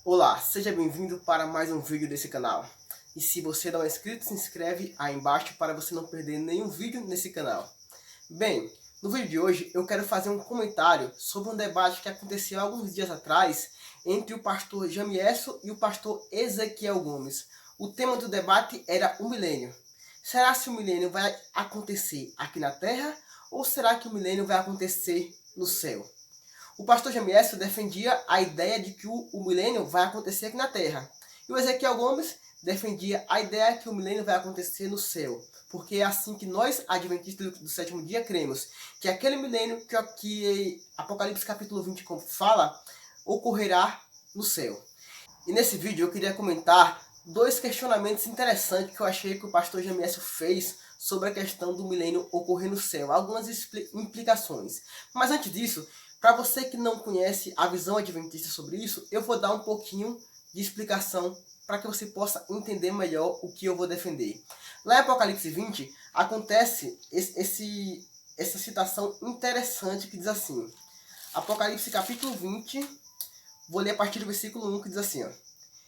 Olá, seja bem-vindo para mais um vídeo desse canal. E se você não é inscrito, se inscreve aí embaixo para você não perder nenhum vídeo nesse canal. Bem, no vídeo de hoje eu quero fazer um comentário sobre um debate que aconteceu alguns dias atrás entre o pastor Jamieson e o pastor Ezequiel Gomes. O tema do debate era o milênio. Será que o milênio vai acontecer aqui na Terra ou será que o milênio vai acontecer no céu? O pastor Jamieson defendia a ideia de que o milênio vai acontecer aqui na Terra. E o Ezequiel Gomes defendia a ideia que o milênio vai acontecer no céu. Porque é assim que nós, adventistas do sétimo dia, cremos. Que aquele milênio que Apocalipse capítulo 20 fala, ocorrerá no céu. E nesse vídeo eu queria comentar dois questionamentos interessantes que eu achei que o pastor Jamieson fez sobre a questão do milênio ocorrer no céu. Algumas implicações. Mas antes disso, para você que não conhece a visão adventista sobre isso, eu vou dar um pouquinho de explicação para que você possa entender melhor o que eu vou defender. Lá em Apocalipse 20, acontece essa citação interessante que diz assim. Apocalipse capítulo 20, vou ler a partir do versículo 1, que diz assim, ó.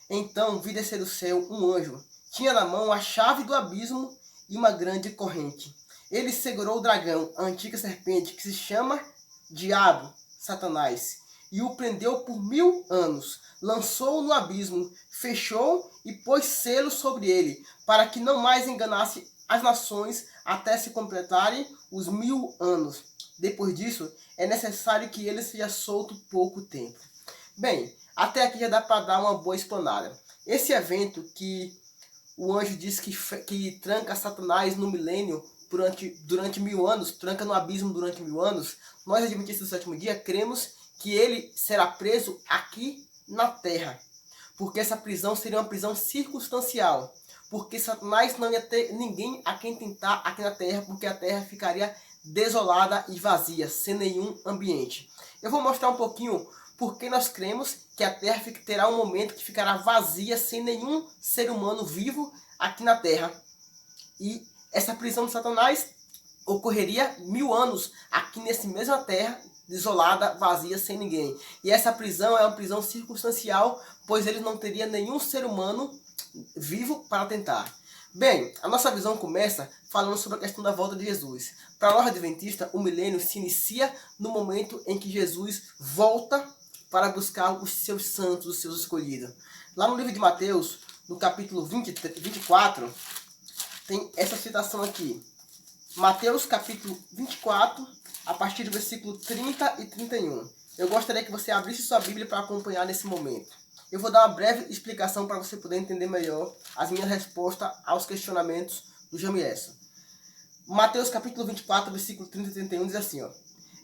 Então vi descer do céu um anjo. Tinha na mão a chave do abismo e uma grande corrente. Ele segurou o dragão, a antiga serpente, que se chama Diabo, Satanás, e o prendeu por 1000 anos. Lançou-o no abismo, fechou e pôs selo sobre ele, para que não mais enganasse as nações até se completarem os 1000 anos. Depois disso, é necessário que ele seja solto pouco tempo. Bem, até aqui já dá para dar uma boa explanada. Esse evento que o anjo diz que tranca Satanás no milênio durante 1000 anos, tranca no abismo durante 1000 anos, nós adventistas do sétimo dia cremos que ele será preso aqui na terra. Porque essa prisão seria uma prisão circunstancial. Porque Satanás não ia ter ninguém a quem tentar aqui na terra, porque a terra ficaria desolada e vazia, sem nenhum ambiente. Eu vou mostrar um pouquinho porque nós cremos que a terra terá um momento que ficará vazia, sem nenhum ser humano vivo aqui na terra. E essa prisão de Satanás ocorreria 1000 anos aqui nessa mesma terra, desolada, vazia, sem ninguém. E essa prisão é uma prisão circunstancial, pois ele não teria nenhum ser humano vivo para tentar. Bem, a nossa visão começa falando sobre a questão da volta de Jesus. Para nós adventistas, o milênio se inicia no momento em que Jesus volta para buscar os seus santos, os seus escolhidos. Lá no livro de Mateus, no capítulo 24, tem essa citação aqui. Mateus capítulo 24, a partir do versículo 30 e 31. Eu gostaria que você abrisse sua Bíblia para acompanhar nesse momento. Eu vou dar uma breve explicação para você poder entender melhor as minhas respostas aos questionamentos do Jamieson. Mateus capítulo 24, versículo 30 e 31 diz assim, ó.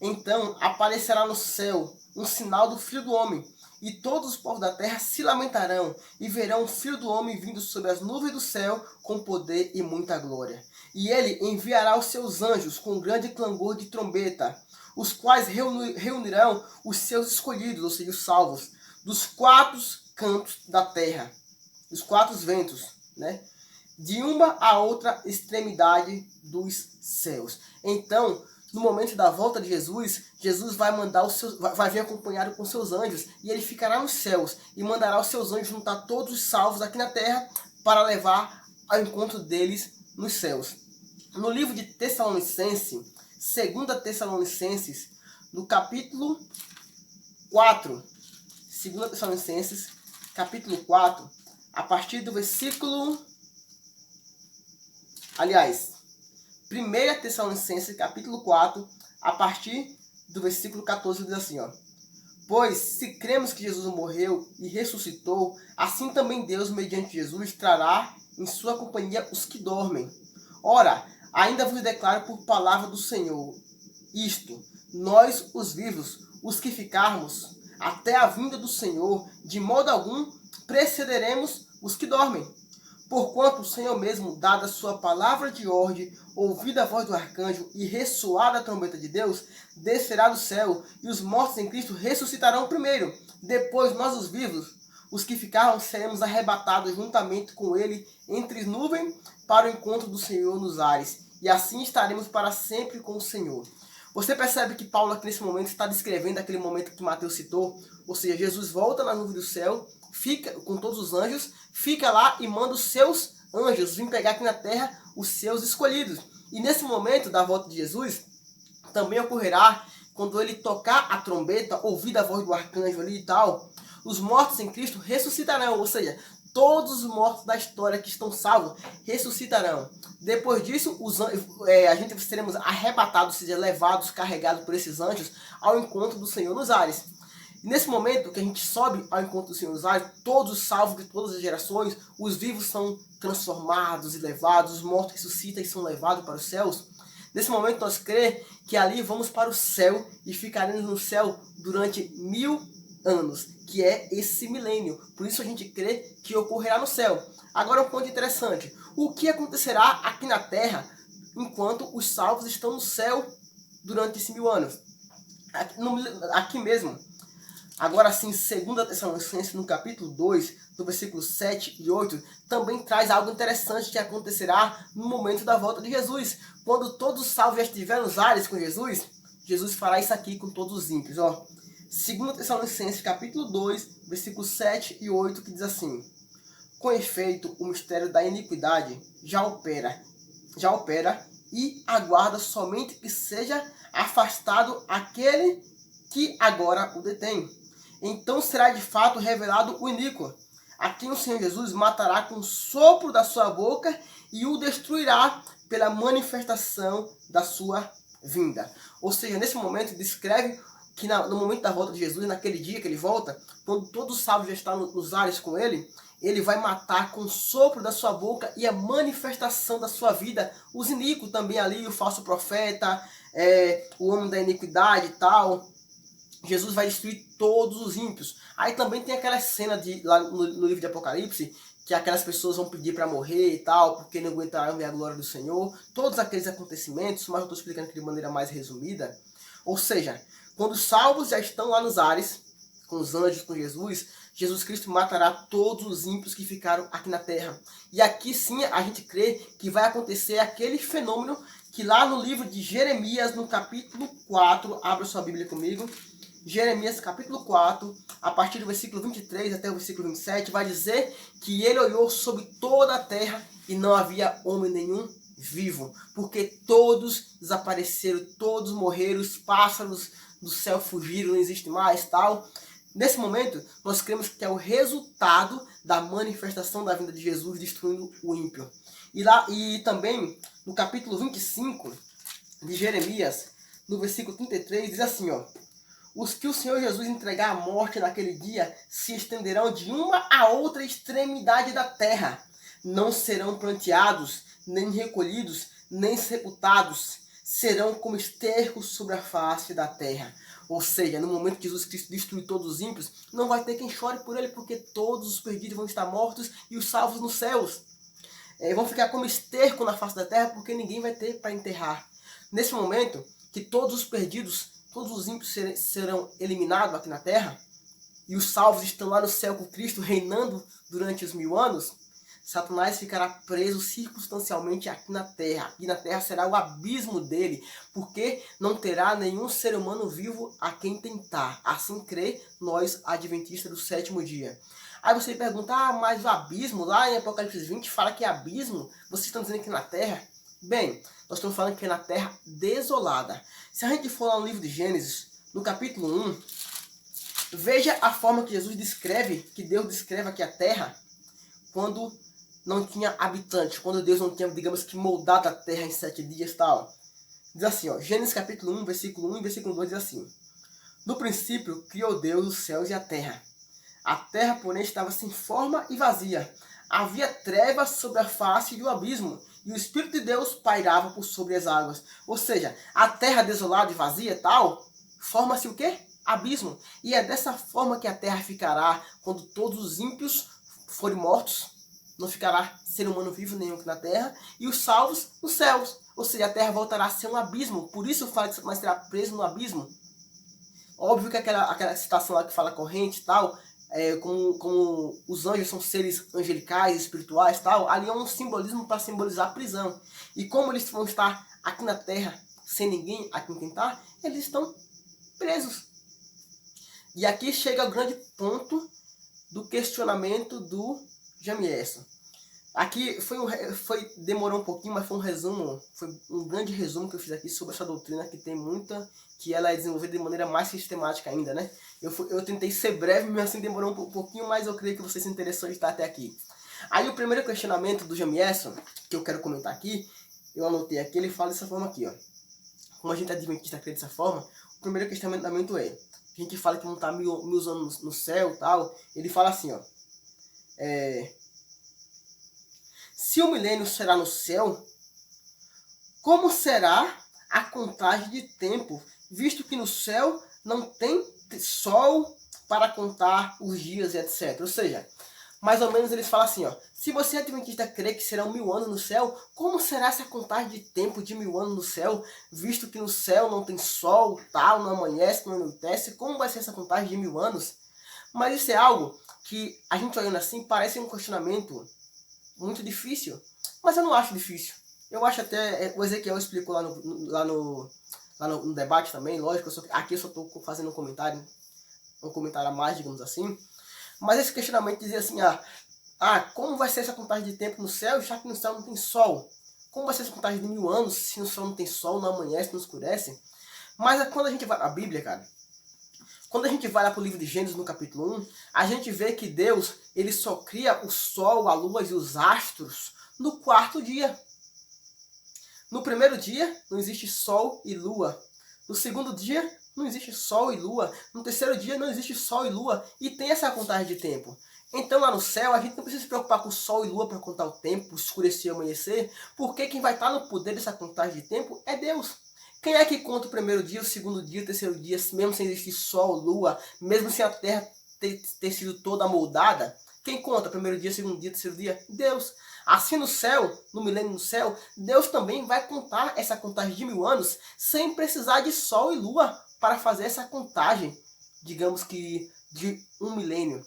Então aparecerá no céu um sinal do Filho do Homem, e todos os povos da terra se lamentarão, e verão o Filho do Homem vindo sobre as nuvens do céu, com poder e muita glória. E ele enviará os seus anjos com grande clangor de trombeta, os quais reunirão os seus escolhidos, ou seja, os salvos, dos 4 cantos da terra, dos 4 ventos, né? De uma a outra extremidade dos céus. Então, no momento da volta de Jesus, Jesus vai mandar vai vir acompanhado com seus anjos, e ele ficará nos céus e mandará os seus anjos juntar todos os salvos aqui na terra para levar ao encontro deles nos céus. No livro de Tessalonicenses, 2 Tessalonicenses, no capítulo 4, 2 Tessalonicenses, capítulo 4, a partir do versículo... Aliás, 1 Tessalonicenses, capítulo 4, a partir do versículo 14, diz assim, ó. Pois, se cremos que Jesus morreu e ressuscitou, assim também Deus, mediante Jesus, trará em sua companhia os que dormem. Ora, ainda vos declaro por palavra do Senhor, isto, nós, os vivos, os que ficarmos, até a vinda do Senhor, de modo algum precederemos os que dormem. Porquanto o Senhor mesmo, dada a sua palavra de ordem, ouvida a voz do arcanjo e ressoada a trombeta de Deus, descerá do céu, e os mortos em Cristo ressuscitarão primeiro. Depois nós, os vivos, os que ficarmos, seremos arrebatados juntamente com ele entre nuvens para o encontro do Senhor nos ares. E assim estaremos para sempre com o Senhor. Você percebe que Paulo aqui nesse momento está descrevendo aquele momento que Mateus citou, ou seja, Jesus volta na nuvem do céu, fica com todos os anjos, fica lá e manda os seus anjos vir pegar aqui na terra os seus escolhidos. E nesse momento da volta de Jesus, também ocorrerá quando ele tocar a trombeta, ouvir a voz do arcanjo ali e tal, os mortos em Cristo ressuscitarão, ou seja, todos os mortos da história que estão salvos ressuscitarão. Depois disso, a gente seremos arrebatados, ou seja, levados, carregados por esses anjos ao encontro do Senhor nos ares. E nesse momento que a gente sobe ao encontro do Senhor nos ares, todos os salvos de todas as gerações, os vivos são transformados e levados, os mortos ressuscitam e são levados para os céus. Nesse momento nós cremos que ali vamos para o céu e ficaremos no céu durante 1000 anos, que é esse milênio. Por isso a gente crê que ocorrerá no céu. Agora um ponto interessante. O que acontecerá aqui na terra enquanto os salvos estão no céu durante esses 1000 anos? Aqui mesmo. Agora sim, 2 Tessalonicenses, no capítulo 2, no versículo 7 e 8, também traz algo interessante que acontecerá no momento da volta de Jesus. Quando todos os salvos já estiverem nos ares com Jesus, Jesus fará isso aqui com todos os ímpios. 2 Tessalonicenses, capítulo 2, versículos 7 e 8, que diz assim: com efeito, o mistério da iniquidade já opera e aguarda somente que seja afastado aquele que agora o detém. Então será de fato revelado o iníquo, a quem o Senhor Jesus matará com o sopro da sua boca e o destruirá pela manifestação da sua vinda. Ou seja, nesse momento descreve que no momento da volta de Jesus, naquele dia que ele volta, quando todo salvo já está nos ares com ele, ele vai matar com o sopro da sua boca e a manifestação da sua vida os iníquos também ali, o falso profeta, o homem da iniquidade e tal. Jesus vai destruir todos os ímpios. Aí também tem aquela cena lá no livro de Apocalipse, que aquelas pessoas vão pedir para morrer e tal, porque não aguentarão ver a glória do Senhor. Todos aqueles acontecimentos, mas eu estou explicando aqui de maneira mais resumida. Ou seja, quando os salvos já estão lá nos ares, com os anjos, com Jesus, Jesus Cristo matará todos os ímpios que ficaram aqui na terra. E aqui sim a gente crê que vai acontecer aquele fenômeno que lá no livro de Jeremias, no capítulo 4, abra sua Bíblia comigo, Jeremias capítulo 4, a partir do versículo 23 até o versículo 27, vai dizer que ele olhou sobre toda a terra e não havia homem nenhum vivo, porque todos desapareceram, todos morreram, os pássaros do céu fugiram, não existe mais, tal. Nesse momento, nós cremos que é o resultado da manifestação da vinda de Jesus destruindo o ímpio. E também, no capítulo 25 de Jeremias, no versículo 33, diz assim, os que o Senhor Jesus entregar à morte naquele dia se estenderão de uma a outra extremidade da terra. Não serão planteados, nem recolhidos, nem sepultados. Serão como esterco sobre a face da terra. Ou seja, no momento que Jesus Cristo destruir todos os ímpios, não vai ter quem chore por ele, porque todos os perdidos vão estar mortos e os salvos nos céus. Vão ficar como esterco na face da terra, porque ninguém vai ter para enterrar. Nesse momento que todos os perdidos, todos os ímpios serão eliminados aqui na terra, e os salvos estão lá no céu com Cristo reinando durante os 1000 anos, Satanás ficará preso circunstancialmente aqui na terra. E na terra será o abismo dele, porque não terá nenhum ser humano vivo a quem tentar. Assim crê nós, adventistas do sétimo dia. Aí você pergunta, mas o abismo, lá em Apocalipse 20, fala que é abismo? Vocês estão dizendo que na terra? Bem, nós estamos falando que é na terra desolada. Se a gente for lá no livro de Gênesis, no capítulo 1, veja a forma que Jesus descreve, que Deus descreve aqui a terra, quando não tinha habitantes, quando Deus não tinha, digamos que, moldado a terra em 7 dias e tal. Diz assim, Gênesis capítulo 1, versículo 1 e versículo 2 diz assim: no princípio criou Deus os céus e a terra. A terra, porém, estava sem forma e vazia. Havia trevas sobre a face do abismo, e o Espírito de Deus pairava por sobre as águas. Ou seja, a terra desolada e vazia e tal, forma-se o quê? Abismo. E é dessa forma que a terra ficará quando todos os ímpios forem mortos. Não ficará ser humano vivo nenhum aqui na terra, e os salvos nos céus. Ou seja, a terra voltará a ser um abismo. Por isso fala que Satanás será preso no abismo. Óbvio que aquela citação lá que fala corrente e tal, como os anjos são seres angelicais, espirituais e tal, ali é um simbolismo para simbolizar a prisão. E como eles vão estar aqui na terra sem ninguém a quem tentar, eles estão presos. E aqui chega o grande ponto do questionamento do Jamieson. Aqui demorou um pouquinho, mas foi um resumo, foi um grande resumo que eu fiz aqui sobre essa doutrina que ela é desenvolvida de maneira mais sistemática ainda, né? Eu tentei ser breve, mas assim demorou um pouquinho, mas eu creio que você se interessou em estar até aqui. Aí o primeiro questionamento do Jamieson, que eu quero comentar aqui, eu anotei aqui, ele fala dessa forma aqui, ó. Como a gente é adventista crê dessa forma, o primeiro questionamento é, a gente fala que não está mil anos no céu e tal, ele fala assim, ó, se o milênio será no céu, como será a contagem de tempo, visto que no céu não tem sol para contar os dias e etc. Ou seja, mais ou menos eles falam assim, ó, se você é adventista crê que serão 1000 anos no céu, como será essa contagem de tempo de 1000 anos no céu, visto que no céu não tem sol, tal, não amanhece, não anoitece, como vai ser essa contagem de 1000 anos? Mas isso é algo que a gente olhando assim parece um questionamento muito difícil, mas eu não acho difícil. Eu acho até, o Ezequiel explicou lá no debate também, lógico, aqui eu só estou fazendo um comentário a mais, digamos assim, mas esse questionamento dizia assim, como vai ser essa contagem de tempo no céu, já que no céu não tem sol? Como vai ser essa contagem de 1000 anos, se no céu não tem sol, não amanhece, não escurece? Mas quando a gente vai à Bíblia, cara, quando a gente vai lá para o livro de Gênesis, no capítulo 1, a gente vê que Deus ele só cria o sol, a lua e os astros no 4º dia. No primeiro dia, não existe sol e lua. No segundo dia, não existe sol e lua. No terceiro dia, não existe sol e lua. E tem essa contagem de tempo. Então lá no céu, a gente não precisa se preocupar com sol e lua para contar o tempo, escurecer e amanhecer, porque quem vai estar no poder dessa contagem de tempo é Deus. Quem é que conta o primeiro dia, o segundo dia, o terceiro dia, mesmo sem existir sol, lua, mesmo sem a terra ter sido toda moldada? Quem conta o primeiro dia, segundo dia, terceiro dia? Deus. Assim no céu, no milênio no céu, Deus também vai contar essa contagem de 1000 anos sem precisar de sol e lua para fazer essa contagem, digamos que de um milênio.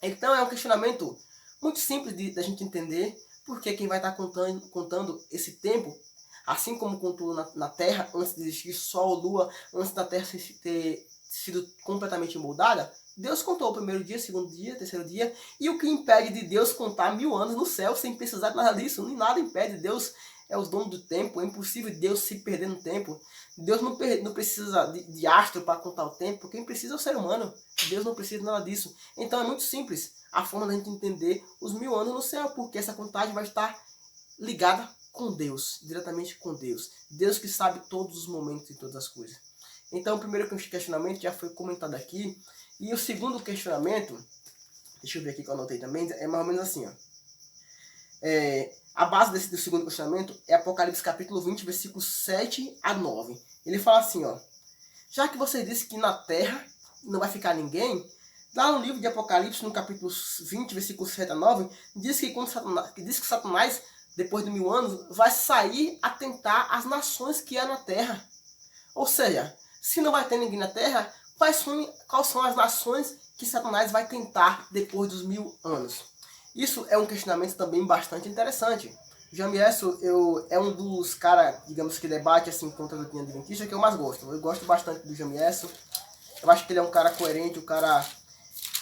Então é um questionamento muito simples da gente entender, porque quem vai estar contando esse tempo, assim como contou na Terra, antes de existir Sol, Lua, antes da Terra ter sido completamente moldada, Deus contou o primeiro dia, segundo dia, terceiro dia, e o que impede de Deus contar 1000 anos no céu sem precisar de nada disso? Nem nada impede. Deus é o dono do tempo, é impossível Deus se perder no tempo. Deus não precisa de astro para contar o tempo, quem precisa é o ser humano. Deus não precisa de nada disso. Então é muito simples a forma da gente entender os 1000 anos no céu, porque essa contagem vai estar ligada com Deus, diretamente com Deus. Deus que sabe todos os momentos e todas as coisas. Então o primeiro questionamento já foi comentado aqui. E o segundo questionamento, deixa eu ver aqui que eu anotei também, é mais ou menos assim, ó. A base do segundo questionamento é Apocalipse capítulo 20, versículos 7 a 9. Ele fala assim, ó. Já que você disse que na terra não vai ficar ninguém, lá no livro de Apocalipse, no capítulo 20, versículos 7 a 9, diz que Satanás, depois de 1000 anos, vai sair a tentar as nações que há na terra. Ou seja, se não vai ter ninguém na terra, quais são as nações que Satanás vai tentar depois dos 1000 anos? Isso é um questionamento também bastante interessante. Jamieson é um dos caras, digamos que debate assim contra a doutrina adventista que eu mais gosto. Eu gosto bastante do Jamieson. Eu acho que ele é um cara coerente, um cara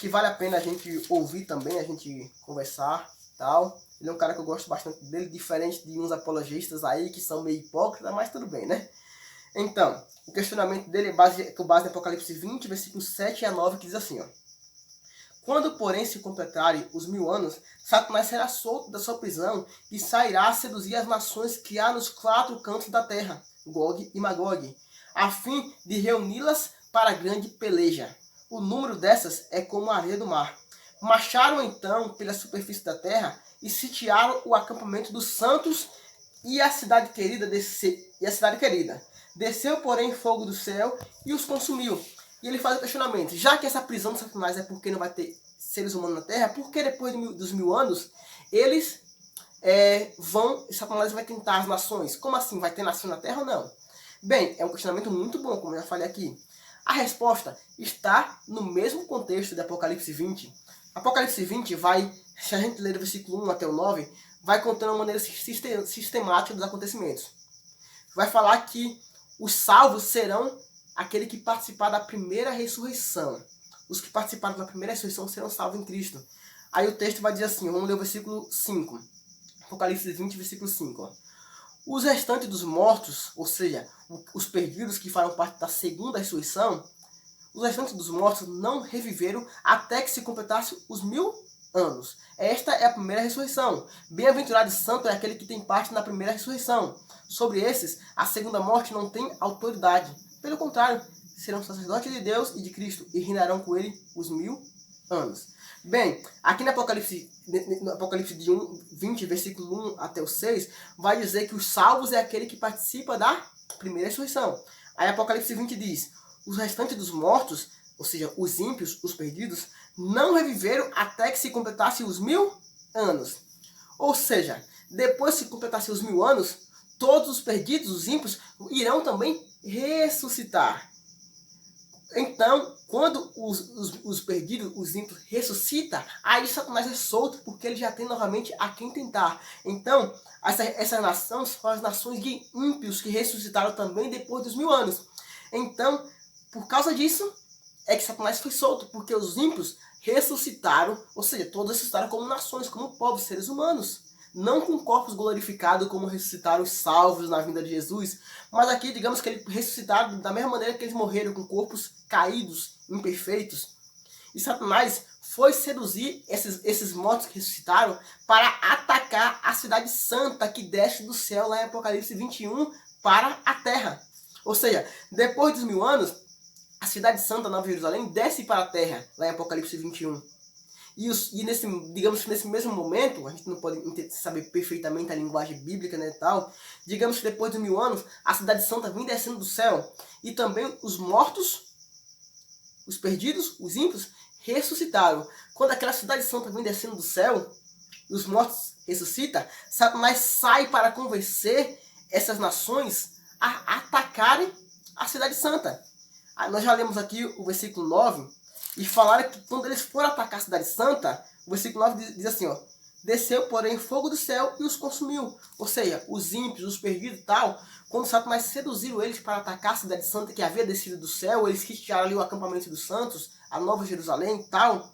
que vale a pena a gente ouvir também, a gente conversar e tal. Ele é um cara que eu gosto bastante dele, diferente de uns apologistas aí que são meio hipócritas, mas tudo bem, né? Então, o questionamento dele é com base em Apocalipse 20, versículos 7 a 9, que diz assim, ó. Quando, porém, se completarem os 1000 anos, Satanás será solto da sua prisão e sairá a seduzir as nações que há nos 4 cantos da terra, Gog e Magog, a fim de reuni-las para grande peleja. O número dessas é como a areia do mar. Marcharam então pela superfície da terra e sitiaram o acampamento dos santos e a cidade querida desceu, porém, fogo do céu e os consumiu. E ele faz o questionamento, já que essa prisão de Satanás é porque não vai ter seres humanos na Terra, por que depois dos 1000 anos eles Satanás vai tentar as nações? Como assim? Vai ter nação na Terra ou não? Bem, é um questionamento muito bom, como eu já falei aqui. A resposta está no mesmo contexto de Apocalipse 20. Apocalipse 20 vai, se a gente ler do versículo 1 até o 9, vai contando uma maneira sistemática dos acontecimentos. Vai falar que os salvos serão aquele que participar da primeira ressurreição. os que participaram da primeira ressurreição serão salvos em Cristo. Aí o texto vai dizer assim, vamos ler o versículo 5. Apocalipse 20, versículo 5. Ó. Os restantes dos mortos, ou seja, os perdidos que farão parte da segunda ressurreição, os restantes dos mortos não reviveram até que se completasse os 1000 anos. Esta é a primeira ressurreição. Bem-aventurado e santo é aquele que tem parte na primeira ressurreição. Sobre esses, a segunda morte não tem autoridade. Pelo contrário, serão sacerdotes de Deus e de Cristo e reinarão com ele os 1000 anos. Bem, aqui no Apocalipse 20, versículo 1 até o 6, vai dizer que os salvos é aquele que participa da primeira ressurreição. Aí Apocalipse 20 diz, os restantes dos mortos, ou seja, os ímpios, os perdidos, não reviveram até que se completasse os 1000 anos. Ou seja, depois que se completasse os 1000 anos, todos os perdidos, os ímpios, irão também ressuscitar. Então, quando os perdidos, os ímpios, ressuscitam, aí Satanás é solto, porque ele já tem novamente a quem tentar. Então, essas nações são as nações de ímpios que ressuscitaram também depois dos 1000 anos. Então, por causa disso, é que Satanás foi solto, porque os ímpios ressuscitaram, ou seja, todos ressuscitaram como nações, como povos, seres humanos. Não com corpos glorificados como ressuscitaram os salvos na vinda de Jesus, mas aqui, digamos que eles ressuscitaram da mesma maneira que eles morreram, com corpos caídos, imperfeitos. E Satanás foi seduzir esses mortos que ressuscitaram para atacar a cidade santa que desce do céu, lá em Apocalipse 21, para a terra. Ou seja, depois dos 1000 anos, a cidade santa, Nova Jerusalém, desce para a terra, lá em Apocalipse 21. Digamos que nesse mesmo momento, a gente não pode saber perfeitamente a linguagem bíblica, né, tal, digamos que depois de 1000 anos, a cidade santa vem descendo do céu, e também os mortos, os perdidos, os ímpios, ressuscitaram. Quando aquela cidade santa vem descendo do céu, e os mortos ressuscitam, Satanás sai para convencer essas nações a atacarem a cidade santa. Aí nós já lemos aqui o versículo 9, e falaram que quando eles foram atacar a cidade santa, o versículo 9 diz assim, ó, desceu, porém, fogo do céu e os consumiu. Ou seja, os ímpios, os perdidos e tal, quando Satanás seduziram eles para atacar a cidade santa que havia descido do céu, eles retiraram ali o acampamento dos santos, a Nova Jerusalém e tal.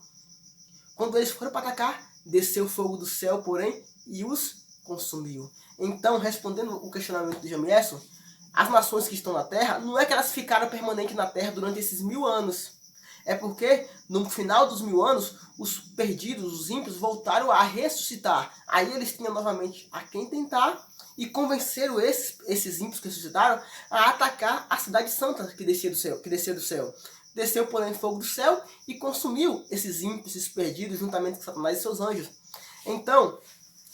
Quando eles foram para atacar, desceu o fogo do céu, porém, e os consumiu. Então, respondendo o questionamento de Jamieson, as nações que estão na terra, não é que elas ficaram permanentes na terra durante esses 1000 anos. É porque, no final dos 1000 anos, os perdidos, os ímpios, voltaram a ressuscitar. Aí eles tinham novamente a quem tentar e convenceram esses ímpios que ressuscitaram a atacar a cidade santa que descia do céu. Desceu, porém, fogo do céu e consumiu esses ímpios, esses perdidos, juntamente com Satanás e seus anjos. Então,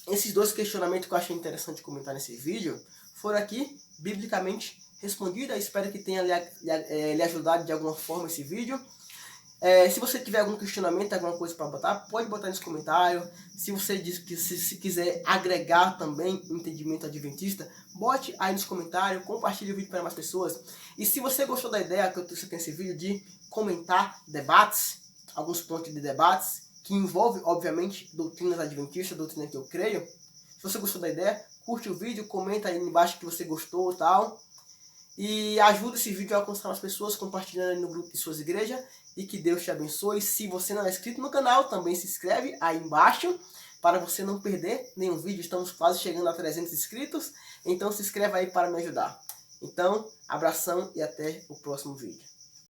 esses dois questionamentos que eu achei interessante comentar nesse vídeo foram aqui, biblicamente, respondidos. Eu espero que tenha lhe ajudado de alguma forma esse vídeo. Se você tiver algum questionamento, alguma coisa para botar, pode botar nos comentários. Se você diz que se quiser agregar também entendimento adventista, bote aí nos comentários, compartilhe o vídeo para mais pessoas. E se você gostou da ideia que eu trouxe aqui nesse vídeo de comentar debates, alguns pontos de debates, que envolve, obviamente, doutrinas adventistas, doutrina que eu creio. Se você gostou da ideia, curte o vídeo, comenta aí embaixo que você gostou e tal. E ajuda esse vídeo a alcançar mais pessoas, compartilhando no grupo de suas igrejas. E que Deus te abençoe. Se você não é inscrito no canal, também se inscreve aí embaixo, para você não perder nenhum vídeo. Estamos quase chegando a 300 inscritos, então se inscreve aí para me ajudar. Então, abração e até o próximo vídeo.